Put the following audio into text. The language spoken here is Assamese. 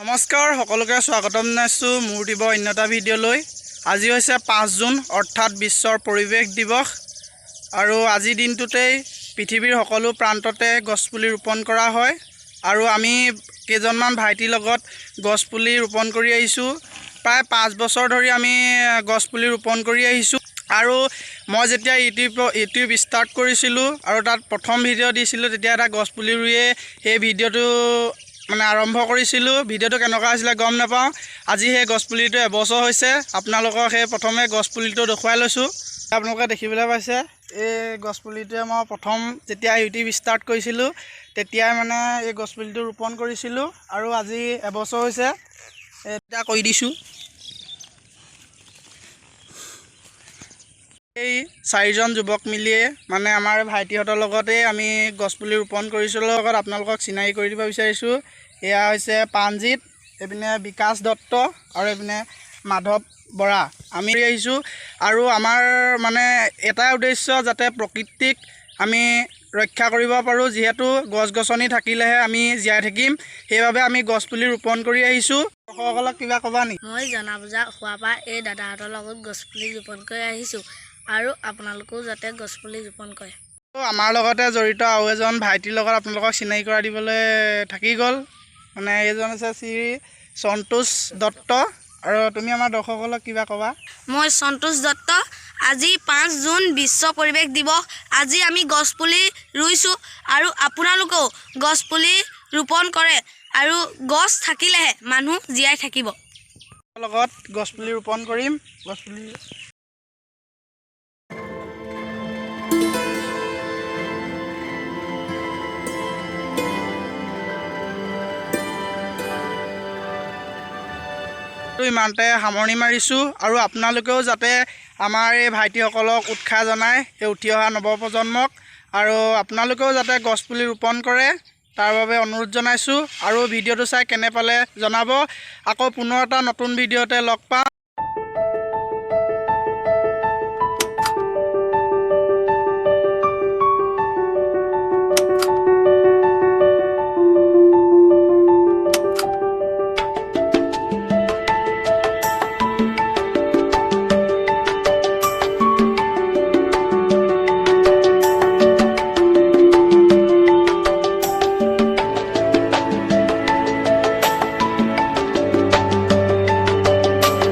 নমস্কাৰ সকলোকে স্বাগতম জনাইছোঁ মোৰ দিব অন্যটা ভিডিঅ'লৈ। আজি হৈছে 5 জুন অৰ্থাৎ বিশ্বৰ পৰিৱেশ দিৱস আৰু আজিৰ দিনটোতেই পৃথিৱীৰ সকলো প্ৰান্ততে গছপুলি ৰোপণ কৰা হয় আৰু আমি কেইজনমান ভাইটিৰ লগত গছপুলি ৰোপণ কৰি আহিছোঁ। প্ৰায় 5 বছৰ ধৰি আমি গছপুলি ৰোপণ কৰি আহিছোঁ আৰু মই যেতিয়া ইউটিউব ষ্টাৰ্ট কৰিছিলোঁ আৰু তাত প্ৰথম ভিডিঅ' দিছিলোঁ তেতিয়া এটা গছপুলি ৰুয়ে সেই ভিডিঅ'টো আৰম্ভ কৰিছিলোঁ। ভিডিঅ'টো কেনেকুৱা হৈছিলে গম নাপাওঁ। আজি সেই গছপুলিটো এবছৰ হৈছে। আপোনালোকক সেই প্ৰথমে গছপুলিটো দেখুৱাই লৈছোঁ। আপোনালোকে দেখিবলৈ পাইছে এই গছপুলিটোৱে মই প্ৰথম যেতিয়া ইউটিউব ষ্টাৰ্ট কৰিছিলোঁ তেতিয়াই এই গছপুলিটো ৰোপণ কৰিছিলোঁ আৰু আজি এবছৰ হৈছে। এতিয়া কৰি দিছোঁ। এই 4জন যুৱক মিলিয়ে আমাৰ ভাইটিহঁতৰ লগতেই আমি গছপুলি ৰোপণ কৰিছিলোঁ। লগত আপোনালোকক চিনাকি কৰি দিব বিচাৰিছোঁ। এয়া হৈছে প্ৰাণজিত, এইপিনে বিকাশ দত্ত আৰু এইপিনে মাধৱ বৰা। আমি আহিছোঁ আৰু আমাৰ এটাই উদ্দেশ্য যাতে প্ৰকৃতিক আমি ৰক্ষা কৰিব পাৰোঁ। যিহেতু গছ গছনি থাকিলেহে আমি জীয়াই থাকিম, সেইবাবে আমি গছপুলি ৰোপণ কৰি আহিছোঁ। দৰ্শকসকলক কিবা ক'বা নেকি? মই জনা বুজা হোৱাৰ পৰা এই দাদাহঁতৰ লগত গছপুলি ৰোপণ কৰি আহিছোঁ আৰু আপোনালোকেও যাতে গছপুলি ৰোপণ কৰে। আমাৰ লগতে জড়িত আৰু এজন ভাইটিৰ লগত আপোনালোকক চিনাকি কৰাই দিবলৈ থাকি গ'ল। এইজন হৈছে শ্ৰী সন্তোষ দত্ত। আৰু তুমি আমাৰ দৰ্শকসকলক কিবা ক'বা? মই সন্তোষ দত্ত। আজি 5 জুন বিশ্ব পৰিৱেশ দিৱস। আজি আমি গছপুলি ৰুইছোঁ আৰু আপোনালোকেও গছপুলি ৰোপণ কৰে আৰু গছ থাকিলেহে মানুহ জীয়াই থাকিব। লগত গছপুলি ৰোপণ কৰিম। গছপুলি ইমানতে সামৰণি মাৰিছোঁ আৰু আপোনালোকেও যাতে আমাৰ এই ভাইটিসকলক উৎসাহ জনায়, এই উঠি অহা নৱপ্ৰজন্মক, আৰু আপোনালোকেও যাতে গছপুলি ৰোপণ কৰে তাৰ বাবে অনুৰোধ জনাইছোঁ। আৰু ভিডিঅ'টো চাই কেনে পালে জনাব। আকৌ পুনৰ এটা নতুন ভিডিঅ'তে লগ পাম।